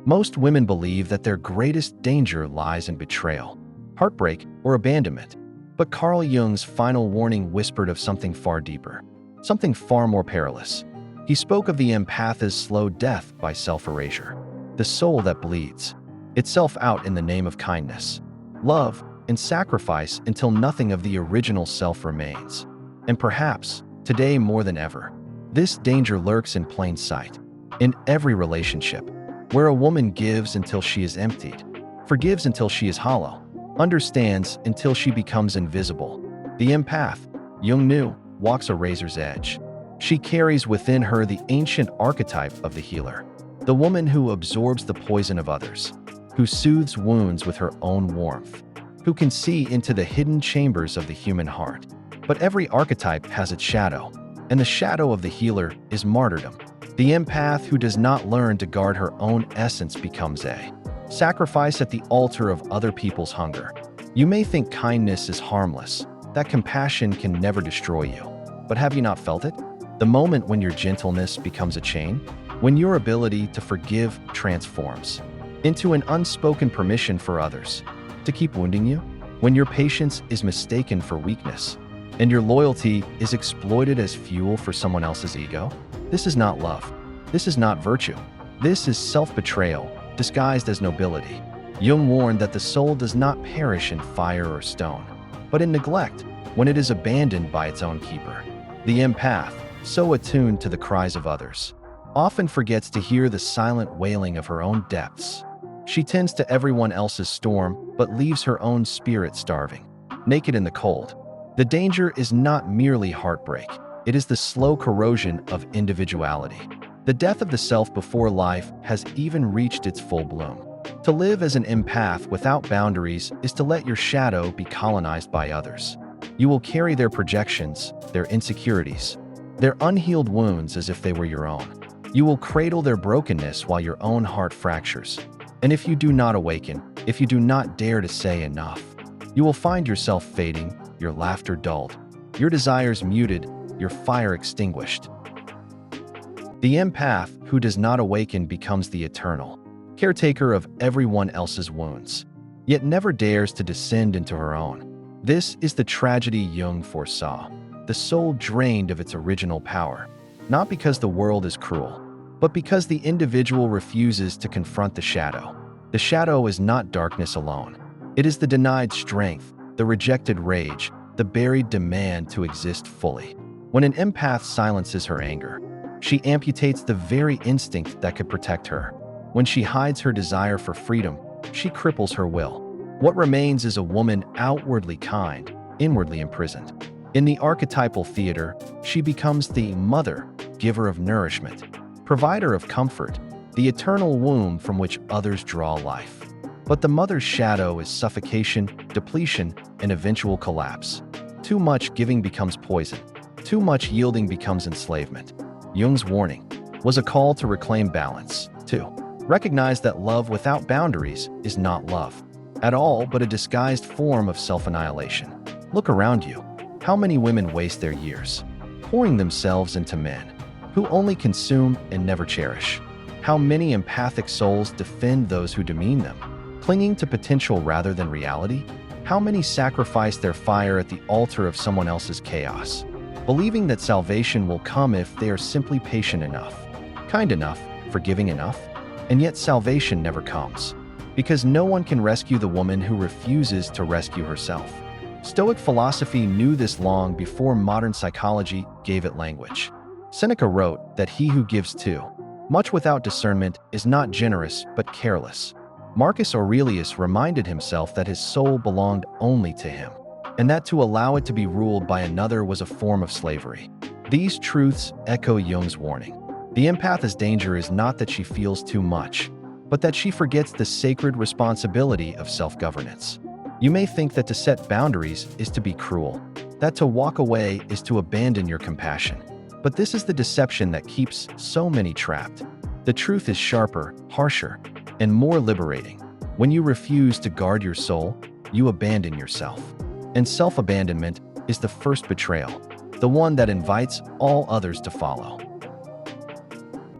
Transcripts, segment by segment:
Most women believe that their greatest danger lies in betrayal, heartbreak, or abandonment. But Carl Jung's final warning whispered of something far deeper, something far more perilous. He spoke of the empath's slow death by self-erasure, the soul that bleeds itself out in the name of kindness, love, and sacrifice until nothing of the original self remains. And perhaps, today more than ever, this danger lurks in plain sight. In every relationship, where a woman gives until she is emptied, forgives until she is hollow, understands until she becomes invisible, the empath, Jung knew, walks a razor's edge. She carries within her the ancient archetype of the healer, the woman who absorbs the poison of others, who soothes wounds with her own warmth, who can see into the hidden chambers of the human heart. But every archetype has its shadow, and the shadow of the healer is martyrdom. The empath who does not learn to guard her own essence becomes a sacrifice at the altar of other people's hunger. You may think kindness is harmless, that compassion can never destroy you. But have you not felt it? The moment when your gentleness becomes a chain, when your ability to forgive transforms into an unspoken permission for others to keep wounding you, when your patience is mistaken for weakness, and your loyalty is exploited as fuel for someone else's ego. This is not love. This is not virtue. This is self-betrayal, disguised as nobility. Jung warned that the soul does not perish in fire or stone, but in neglect, when it is abandoned by its own keeper. The empath, so attuned to the cries of others, often forgets to hear the silent wailing of her own depths. She tends to everyone else's storm, but leaves her own spirit starving, naked in the cold. The danger is not merely heartbreak. It is the slow corrosion of individuality. The death of the self before life has even reached its full bloom. To live as an empath without boundaries is to let your shadow be colonized by others. You will carry their projections, their insecurities, their unhealed wounds as if they were your own. You will cradle their brokenness while your own heart fractures. And if you do not awaken, if you do not dare to say enough, you will find yourself fading, your laughter dulled, your desires muted, your fire extinguished. The empath who does not awaken becomes the eternal caretaker of everyone else's wounds, yet never dares to descend into her own. This is the tragedy Jung foresaw, the soul drained of its original power, not because the world is cruel, but because the individual refuses to confront the shadow. The shadow is not darkness alone. It is the denied strength, the rejected rage, the buried demand to exist fully. When an empath silences her anger, she amputates the very instinct that could protect her. When she hides her desire for freedom, she cripples her will. What remains is a woman outwardly kind, inwardly imprisoned. In the archetypal theater, she becomes the mother, giver of nourishment, provider of comfort, the eternal womb from which others draw life. But the mother's shadow is suffocation, depletion, and eventual collapse. Too much giving becomes poison. Too much yielding becomes enslavement. Jung's warning was a call to reclaim balance, to recognize that love without boundaries is not love at all, but a disguised form of self-annihilation. Look around you. How many women waste their years pouring themselves into men who only consume and never cherish? How many empathic souls defend those who demean them, clinging to potential rather than reality? How many sacrifice their fire at the altar of someone else's chaos, believing that salvation will come if they are simply patient enough, kind enough, forgiving enough? And yet salvation never comes, because no one can rescue the woman who refuses to rescue herself. Stoic philosophy knew this long before modern psychology gave it language. Seneca wrote that he who gives too much without discernment is not generous but careless. Marcus Aurelius reminded himself that his soul belonged only to him, and that to allow it to be ruled by another was a form of slavery. These truths echo Jung's warning. The empath's danger is not that she feels too much, but that she forgets the sacred responsibility of self-governance. You may think that to set boundaries is to be cruel, that to walk away is to abandon your compassion. But this is the deception that keeps so many trapped. The truth is sharper, harsher, and more liberating. When you refuse to guard your soul, you abandon yourself. And self-abandonment is the first betrayal, the one that invites all others to follow.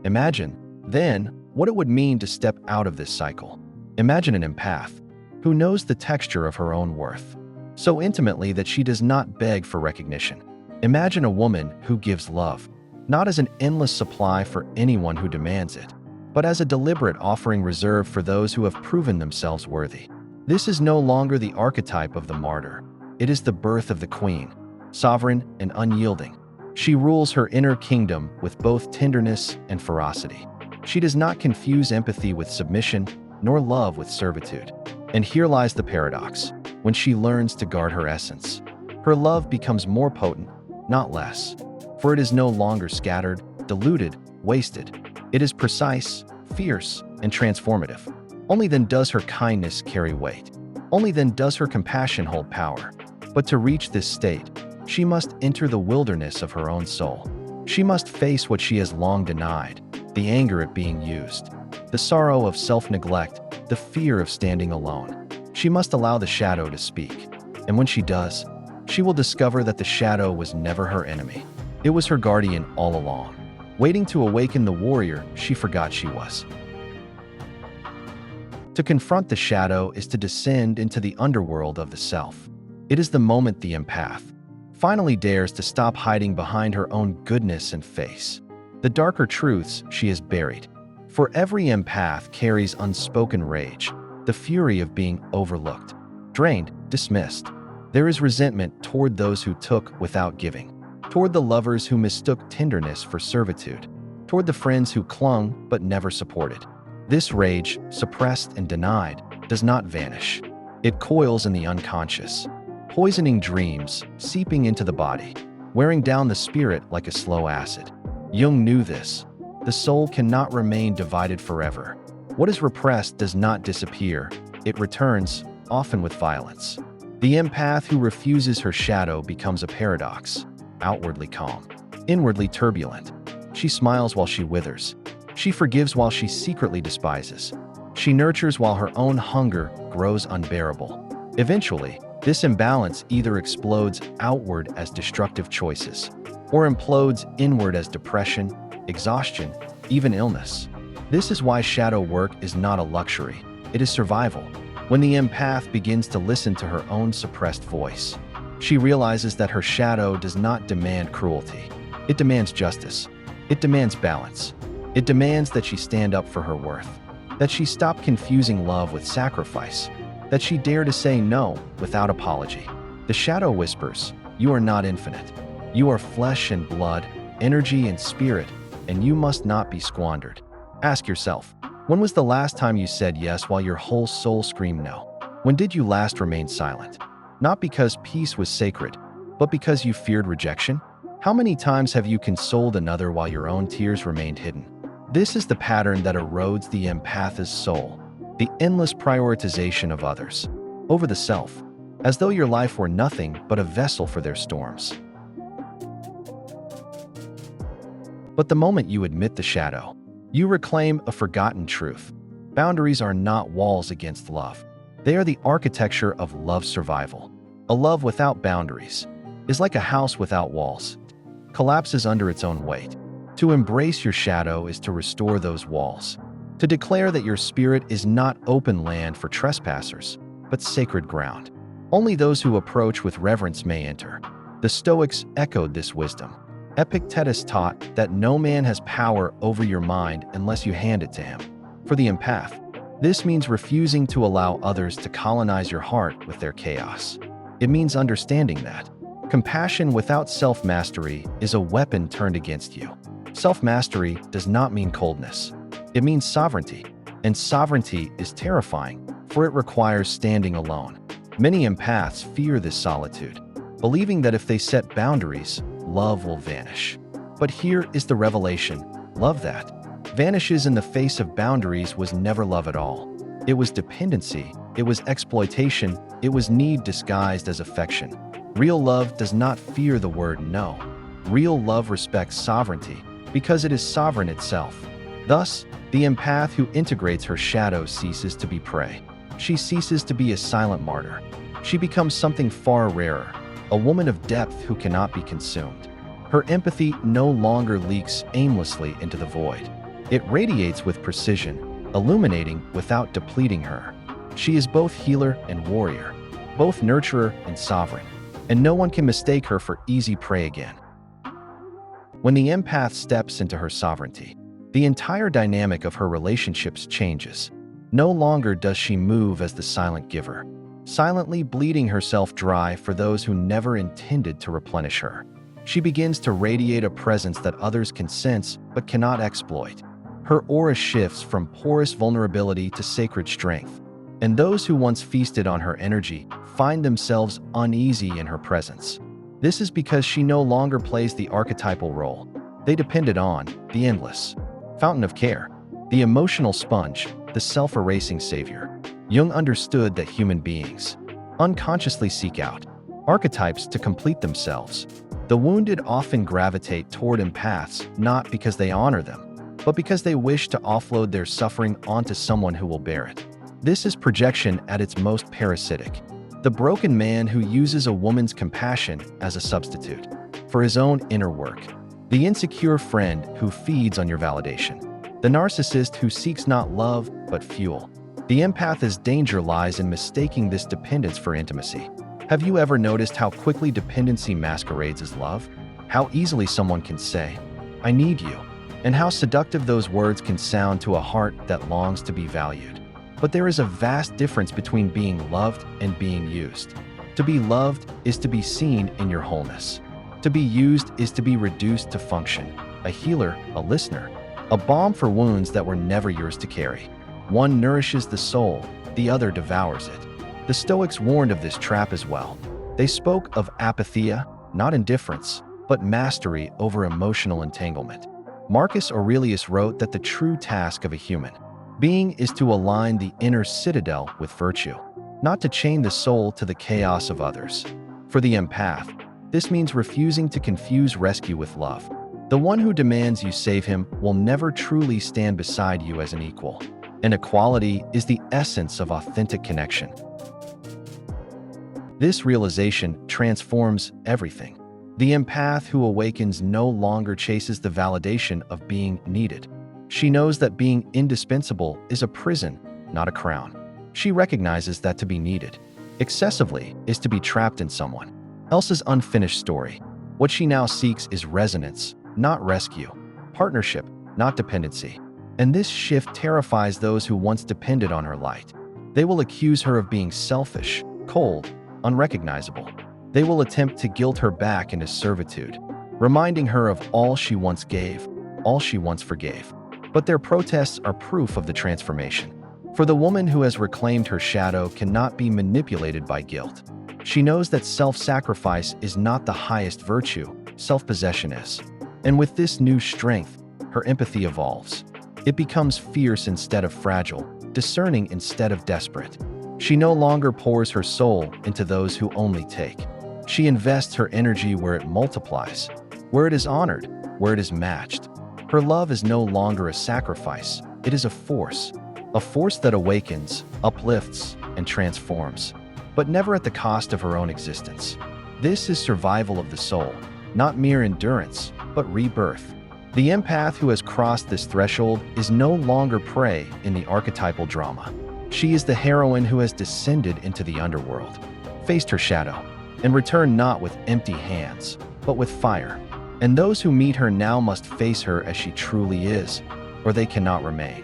Imagine, then, what it would mean to step out of this cycle. Imagine an empath who knows the texture of her own worth, so intimately that she does not beg for recognition. Imagine a woman who gives love, not as an endless supply for anyone who demands it, but as a deliberate offering reserved for those who have proven themselves worthy. This is no longer the archetype of the martyr. It is the birth of the queen, sovereign and unyielding. She rules her inner kingdom with both tenderness and ferocity. She does not confuse empathy with submission, nor love with servitude. And here lies the paradox. When she learns to guard her essence, her love becomes more potent, not less. For it is no longer scattered, diluted, wasted. It is precise, fierce, and transformative. Only then does her kindness carry weight. Only then does her compassion hold power. But to reach this state, she must enter the wilderness of her own soul. She must face what she has long denied, the anger at being used, the sorrow of self-neglect, the fear of standing alone. She must allow the shadow to speak. And when she does, she will discover that the shadow was never her enemy. It was her guardian all along, waiting to awaken the warrior she forgot she was. To confront the shadow is to descend into the underworld of the self. It is the moment the empath finally dares to stop hiding behind her own goodness and face the darker truths she has buried. For every empath carries unspoken rage, the fury of being overlooked, drained, dismissed. There is resentment toward those who took without giving, toward the lovers who mistook tenderness for servitude, toward the friends who clung but never supported. This rage, suppressed and denied, does not vanish. It coils in the unconscious, poisoning dreams, seeping into the body, wearing down the spirit like a slow acid. Jung knew this. The soul cannot remain divided forever. What is repressed does not disappear. It returns, often with violence. The empath who refuses her shadow becomes a paradox, outwardly calm, inwardly turbulent. She smiles while she withers. She forgives while she secretly despises. She nurtures while her own hunger grows unbearable. Eventually, this imbalance either explodes outward as destructive choices, or implodes inward as depression, exhaustion, even illness. This is why shadow work is not a luxury. It is survival. When the empath begins to listen to her own suppressed voice, she realizes that her shadow does not demand cruelty. It demands justice. It demands balance. It demands that she stand up for her worth, that she stop confusing love with sacrifice, that she dare to say no without apology. The shadow whispers, "You are not infinite. You are flesh and blood, energy and spirit, and you must not be squandered." Ask yourself, when was the last time you said yes while your whole soul screamed no? When did you last remain silent? Not because peace was sacred, but because you feared rejection? How many times have you consoled another while your own tears remained hidden? This is the pattern that erodes the empath's soul, the endless prioritization of others over the self, as though your life were nothing but a vessel for their storms. But the moment you admit the shadow, you reclaim a forgotten truth. Boundaries are not walls against love. They are the architecture of love's survival. A love without boundaries is like a house without walls, collapses under its own weight. To embrace your shadow is to restore those walls, to declare that your spirit is not open land for trespassers, but sacred ground. Only those who approach with reverence may enter. The Stoics echoed this wisdom. Epictetus taught that no man has power over your mind unless you hand it to him. For the empath, this means refusing to allow others to colonize your heart with their chaos. It means understanding that compassion without self-mastery is a weapon turned against you. Self-mastery does not mean coldness. It means sovereignty, and sovereignty is terrifying, for it requires standing alone. Many empaths fear this solitude, believing that if they set boundaries, love will vanish. But here is the revelation: love that vanishes in the face of boundaries was never love at all. It was dependency, it was exploitation, it was need disguised as affection. Real love does not fear the word no. Real love respects sovereignty, because it is sovereign itself. Thus, the empath who integrates her shadow ceases to be prey. She ceases to be a silent martyr. She becomes something far rarer, a woman of depth who cannot be consumed. Her empathy no longer leaks aimlessly into the void. It radiates with precision, illuminating without depleting her. She is both healer and warrior, both nurturer and sovereign, and no one can mistake her for easy prey again. When the empath steps into her sovereignty, the entire dynamic of her relationships changes. No longer does she move as the silent giver, silently bleeding herself dry for those who never intended to replenish her. She begins to radiate a presence that others can sense but cannot exploit. Her aura shifts from porous vulnerability to sacred strength, and those who once feasted on her energy find themselves uneasy in her presence. This is because she no longer plays the archetypal role they depended on, the endless fountain of care, the emotional sponge, the self-erasing savior. Jung understood that human beings unconsciously seek out archetypes to complete themselves. The wounded often gravitate toward empaths not because they honor them, but because they wish to offload their suffering onto someone who will bear it. This is projection at its most parasitic. The broken man who uses a woman's compassion as a substitute for his own inner work. The insecure friend who feeds on your validation. The narcissist who seeks not love, but fuel. The empath's danger lies in mistaking this dependence for intimacy. Have you ever noticed how quickly dependency masquerades as love? How easily someone can say, "I need you," and how seductive those words can sound to a heart that longs to be valued. But there is a vast difference between being loved and being used. To be loved is to be seen in your wholeness. To be used is to be reduced to function, a healer, a listener, a balm for wounds that were never yours to carry. One nourishes the soul, the other devours it. The Stoics warned of this trap as well. They spoke of apatheia, not indifference, but mastery over emotional entanglement. Marcus Aurelius wrote that the true task of a human being is to align the inner citadel with virtue, not to chain the soul to the chaos of others. For the empath, this means refusing to confuse rescue with love. The one who demands you save him will never truly stand beside you as an equal. And equality is the essence of authentic connection. This realization transforms everything. The empath who awakens no longer chases the validation of being needed. She knows that being indispensable is a prison, not a crown. She recognizes that to be needed excessively is to be trapped in someone else's unfinished story. What she now seeks is resonance, not rescue, partnership, not dependency. And this shift terrifies those who once depended on her light. They will accuse her of being selfish, cold, unrecognizable. They will attempt to guilt her back into servitude, reminding her of all she once gave, all she once forgave. But their protests are proof of the transformation. For the woman who has reclaimed her shadow cannot be manipulated by guilt. She knows that self-sacrifice is not the highest virtue, self-possession is. And with this new strength, her empathy evolves. It becomes fierce instead of fragile, discerning instead of desperate. She no longer pours her soul into those who only take. She invests her energy where it multiplies, where it is honored, where it is matched. Her love is no longer a sacrifice, it is a force that awakens, uplifts, and transforms, but never at the cost of her own existence. This is survival of the soul, not mere endurance, but rebirth. The empath who has crossed this threshold is no longer prey in the archetypal drama. She is the heroine who has descended into the underworld, faced her shadow, and returned not with empty hands, but with fire. And those who meet her now must face her as she truly is, or they cannot remain.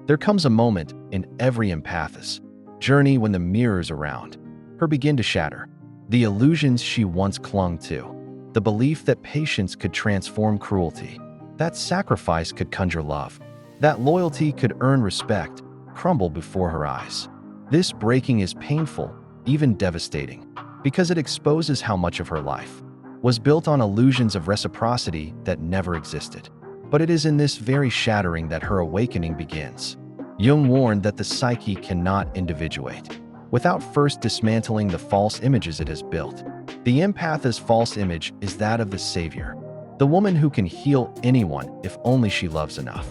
There comes a moment in every empath's journey when the mirrors around her begin to shatter. The illusions she once clung to, the belief that patience could transform cruelty, that sacrifice could conjure love, that loyalty could earn respect, crumble before her eyes. This breaking is painful, even devastating, because it exposes how much of her life was built on illusions of reciprocity that never existed. But it is in this very shattering that her awakening begins. Jung warned that the psyche cannot individuate without first dismantling the false images it has built. The empath's false image is that of the savior, the woman who can heal anyone if only she loves enough.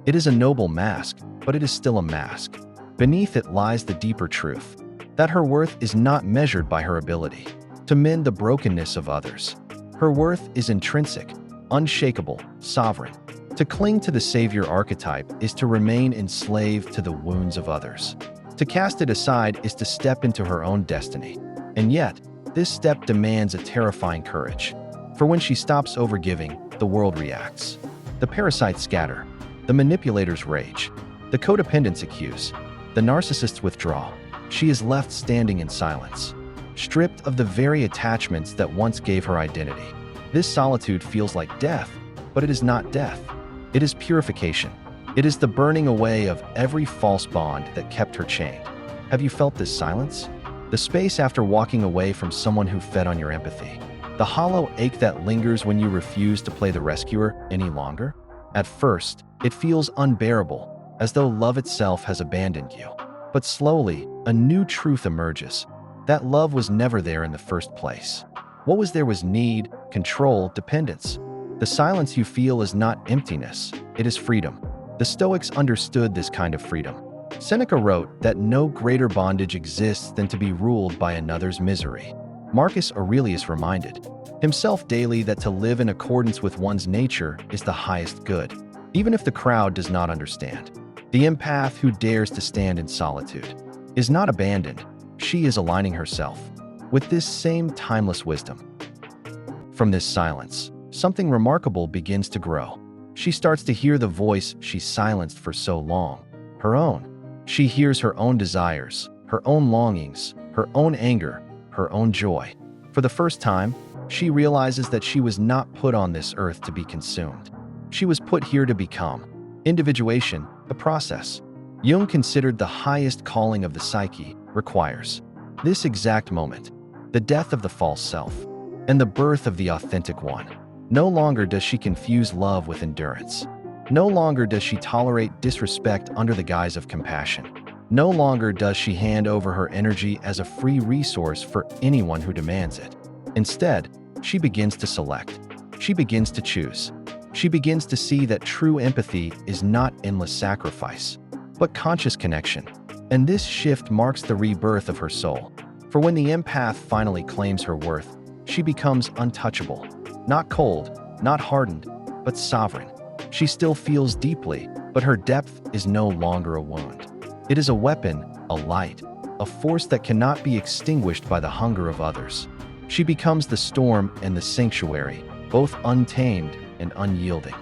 It is a noble mask, but it is still a mask. Beneath it lies the deeper truth, that her worth is not measured by her ability to mend the brokenness of others. Her worth is intrinsic, unshakable, sovereign. To cling to the savior archetype is to remain enslaved to the wounds of others. To cast it aside is to step into her own destiny. And yet, this step demands a terrifying courage. For when she stops overgiving, the world reacts. The parasites scatter. The manipulators rage. The codependents accuse. The narcissists withdraw. She is left standing in silence, stripped of the very attachments that once gave her identity. This solitude feels like death, but it is not death. It is purification. It is the burning away of every false bond that kept her chained. Have you felt this silence? The space after walking away from someone who fed on your empathy. The hollow ache that lingers when you refuse to play the rescuer any longer? At first, it feels unbearable, as though love itself has abandoned you. But slowly, a new truth emerges. That love was never there in the first place. What was there was need, control, dependence. The silence you feel is not emptiness, it is freedom. The Stoics understood this kind of freedom. Seneca wrote that no greater bondage exists than to be ruled by another's misery. Marcus Aurelius reminded himself daily that to live in accordance with one's nature is the highest good, even if the crowd does not understand. The empath who dares to stand in solitude is not abandoned, she is aligning herself with this same timeless wisdom. From this silence, something remarkable begins to grow. She starts to hear the voice she silenced for so long, her own. She hears her own desires, her own longings, her own anger, her own joy. For the first time, she realizes that she was not put on this earth to be consumed. She was put here to become. Individuation, the process Jung considered the highest calling of the psyche, requires this exact moment, the death of the false self, and the birth of the authentic one. No longer does she confuse love with endurance. No longer does she tolerate disrespect under the guise of compassion. No longer does she hand over her energy as a free resource for anyone who demands it. Instead, she begins to select. She begins to choose. She begins to see that true empathy is not endless sacrifice, but conscious connection. And this shift marks the rebirth of her soul. For when the empath finally claims her worth, she becomes untouchable. Not cold, not hardened, but sovereign. She still feels deeply, but her depth is no longer a wound. It is a weapon, a light, a force that cannot be extinguished by the hunger of others. She becomes the storm and the sanctuary, both untamed and unyielding.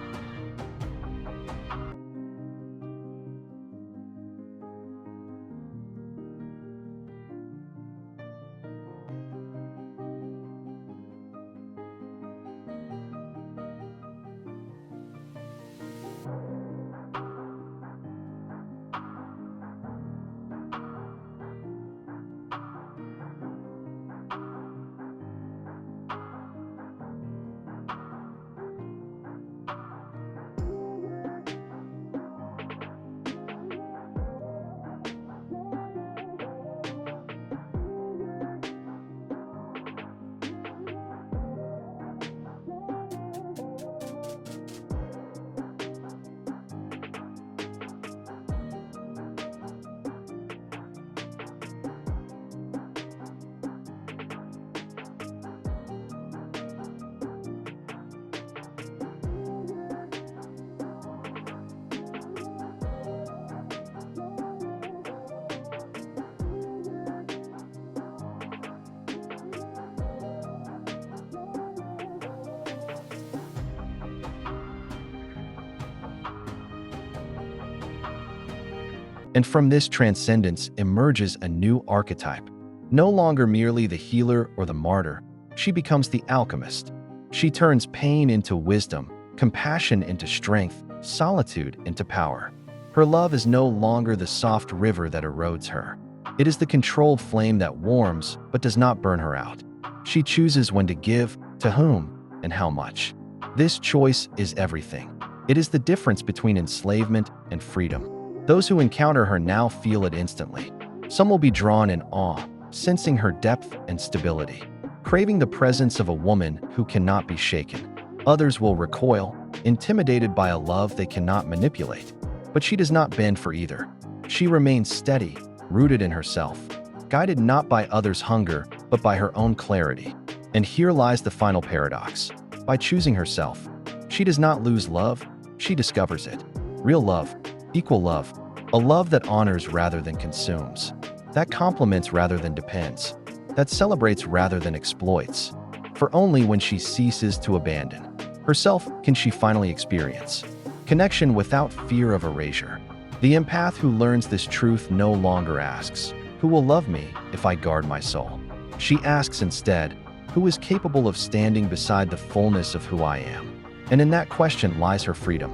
And from this transcendence emerges a new archetype. No longer merely the healer or the martyr, she becomes the alchemist. She turns pain into wisdom, compassion into strength, solitude into power. Her love is no longer the soft river that erodes her. It is the controlled flame that warms but does not burn her out. She chooses when to give, to whom, and how much. This choice is everything. It is the difference between enslavement and freedom. Those who encounter her now feel it instantly. Some will be drawn in awe, sensing her depth and stability, craving the presence of a woman who cannot be shaken. Others will recoil, intimidated by a love they cannot manipulate. But she does not bend for either. She remains steady, rooted in herself, guided not by others' hunger, but by her own clarity. And here lies the final paradox. By choosing herself, she does not lose love, she discovers it. Real love, equal love, a love that honors rather than consumes, that compliments rather than depends, that celebrates rather than exploits. For only when she ceases to abandon herself can she finally experience connection without fear of erasure. The empath who learns this truth no longer asks, "Who will love me if I guard my soul?" She asks instead, "Who is capable of standing beside the fullness of who I am?" And in that question lies her freedom.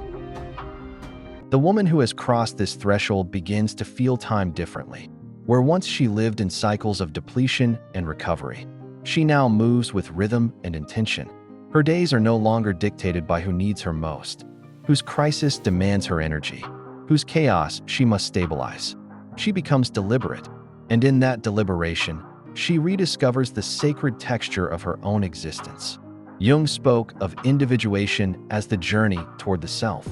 The woman who has crossed this threshold begins to feel time differently. Where once she lived in cycles of depletion and recovery, she now moves with rhythm and intention. Her days are no longer dictated by who needs her most, whose crisis demands her energy, whose chaos she must stabilize. She becomes deliberate, and in that deliberation, she rediscovers the sacred texture of her own existence. Jung spoke of individuation as the journey toward the self,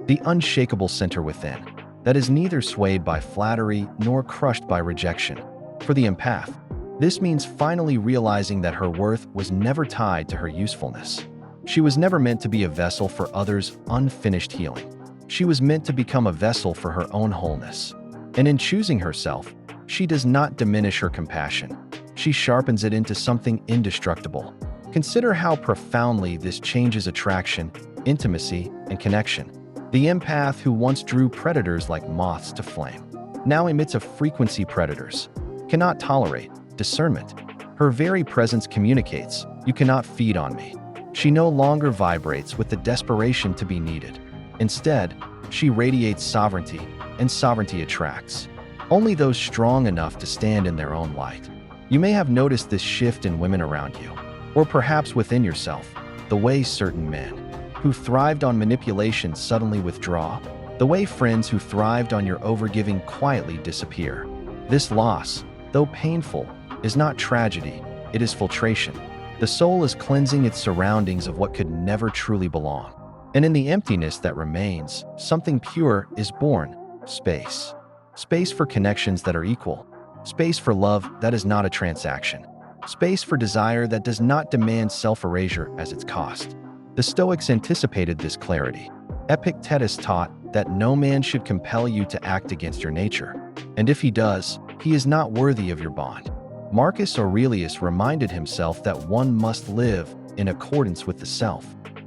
the unshakable center within, that is neither swayed by flattery nor crushed by rejection. For the empath, this means finally realizing that her worth was never tied to her usefulness. She was never meant to be a vessel for others' unfinished healing. She was meant to become a vessel for her own wholeness. And in choosing herself, she does not diminish her compassion. She sharpens it into something indestructible. Consider how profoundly this changes attraction, intimacy, and connection. The empath who once drew predators like moths to flame now emits a frequency predators cannot tolerate. Discernment. Her very presence communicates, "You cannot feed on me." She no longer vibrates with the desperation to be needed. Instead, she radiates sovereignty, and sovereignty attracts only those strong enough to stand in their own light. You may have noticed this shift in women around you, or perhaps within yourself, the way certain men who thrived on manipulation suddenly withdraw, the way friends who thrived on your overgiving quietly disappear. This loss, though painful, is not tragedy, it is filtration. The soul is cleansing its surroundings of what could never truly belong. And in the emptiness that remains, something pure is born: space. Space for connections that are equal. Space for love that is not a transaction. Space for desire that does not demand self-erasure as its cost. The Stoics anticipated this clarity. Epictetus taught that no man should compel you to act against your nature, and if he does, he is not worthy of your bond. Marcus Aurelius reminded himself that one must live in accordance with the self,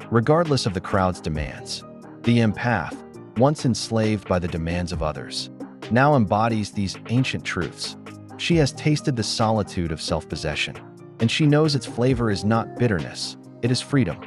regardless of the crowd's demands. The empath, once enslaved by the demands of others, now embodies these ancient truths. She has tasted the solitude of self-possession, and she knows its flavor is not bitterness, it is freedom.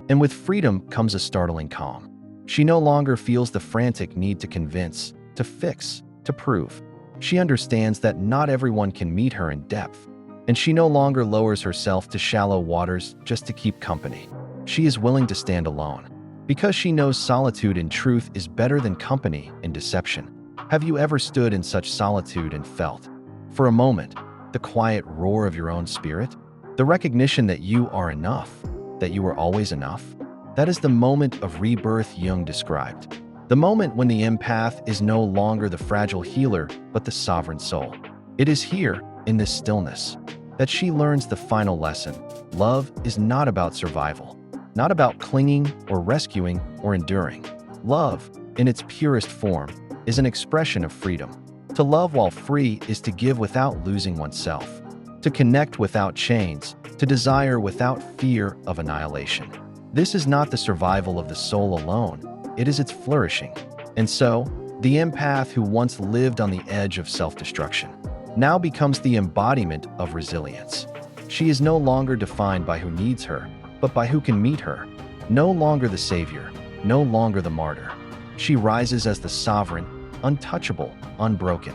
And with freedom comes a startling calm. She no longer feels the frantic need to convince, to fix, to prove. She understands that not everyone can meet her in depth, and she no longer lowers herself to shallow waters just to keep company. She is willing to stand alone, because she knows solitude in truth is better than company in deception. Have you ever stood in such solitude and felt, for a moment, the quiet roar of your own spirit? The recognition that you are enough, that you are always enough? That is the moment of rebirth Jung described. The moment when the empath is no longer the fragile healer, but the sovereign soul. It is here, in this stillness, that she learns the final lesson. Love is not about survival, not about clinging or rescuing or enduring. Love, in its purest form, is an expression of freedom. To love while free is to give without losing oneself, to connect without chains, to desire without fear of annihilation. This is not the survival of the soul alone, it is its flourishing. And so, the empath who once lived on the edge of self-destruction now becomes the embodiment of resilience. She is no longer defined by who needs her, but by who can meet her. No longer the savior, no longer the martyr. She rises as the sovereign, untouchable, unbroken.